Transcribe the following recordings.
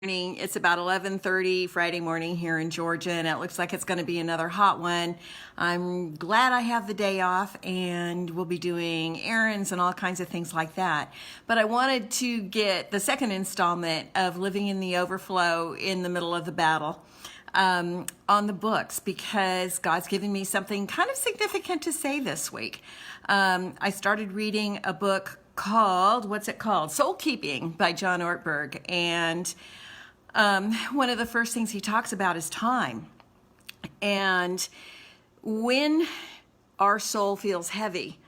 It's about 11:30 Friday morning here in Georgia, and it looks like it's going to be another hot one. I'm glad I have the day off, and we'll be doing errands and all kinds of things like that. But I wanted to get the second installment of Living in the Overflow in the Middle of the Battle on the books, because God's given me something kind of significant to say this week. I started reading a book called, what's it called? Soul Keeping by John Ortberg, and one of the first things he talks about is time. And when our soul feels heavy,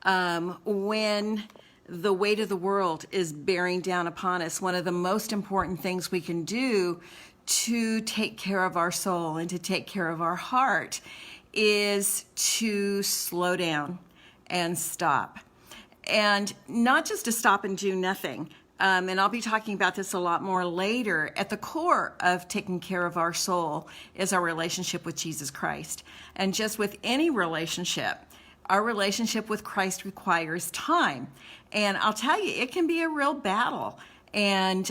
when the weight of the world is bearing down upon us, one of the most important things we can do to take care of our soul and to take care of our heart is to slow down and stop. And not just to stop and do nothing. And I'll be talking about this a lot more later. At the core of taking care of our soul is our relationship with Jesus Christ. And just with any relationship, our relationship with Christ requires time. And I'll tell you, it can be a real battle. And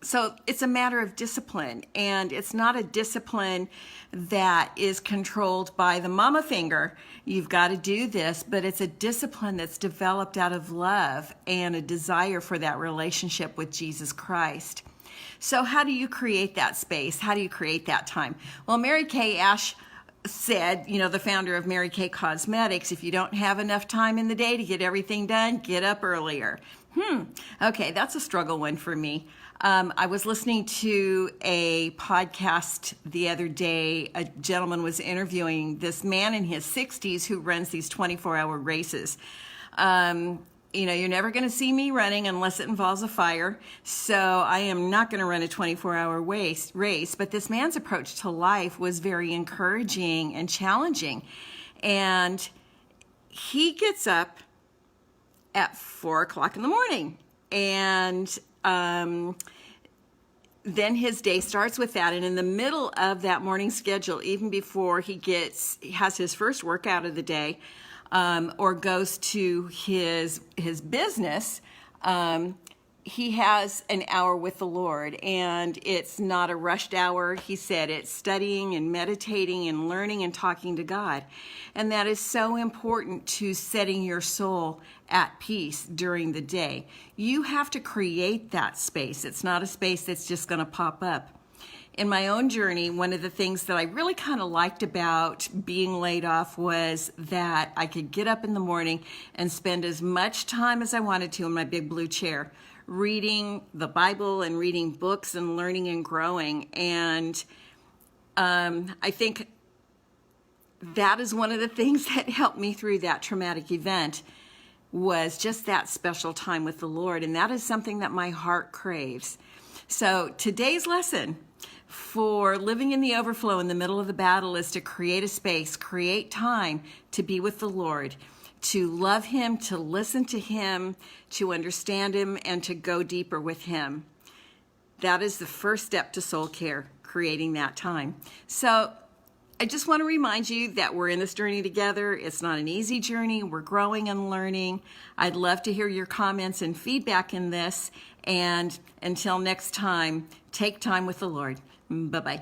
so it's a matter of discipline. And it's not a discipline that is controlled by the mama finger. You've got to do this, but it's a discipline that's developed out of love and a desire for that relationship with Jesus Christ. So how do you create that space? How do you create that time? Well, Mary Kay Ash said, the founder of Mary Kay Cosmetics, if you don't have enough time in the day to get everything done, get up earlier. Okay, that's a struggle one for me. I was listening to a podcast the other day. A gentleman was interviewing this man in his 60s who runs these 24-hour races. You're never going to see me running unless it involves a fire. So I am not going to run a 24-hour race. But this man's approach to life was very encouraging and challenging. And he gets up at 4 o'clock in the morning. And then his day starts with that. And in the middle of that morning schedule, even before he has his first workout of the day, or goes to his business, he has an hour with the Lord. And it's not a rushed hour. He said it's studying and meditating and learning and talking to God. And that is so important to setting your soul at peace during the day. You have to create that space. It's not a space that's just going to pop up. In my own journey, one of the things that I really kind of liked about being laid off was that I could get up in the morning and spend as much time as I wanted to in my big blue chair, reading the Bible and reading books and learning and growing. And I think that is one of the things that helped me through that traumatic event, was just that special time with the Lord. And that is something that my heart craves. So today's lesson for living in the overflow in the middle of the battle is to create a space, create time to be with the Lord, to love Him, to listen to Him, to understand Him, and to go deeper with Him. That is the first step to soul care, creating that time. So I just want to remind you that we're in this journey together. It's not an easy journey. We're growing and learning. I'd love to hear your comments and feedback in this. And until next time, take time with the Lord. Bye-bye.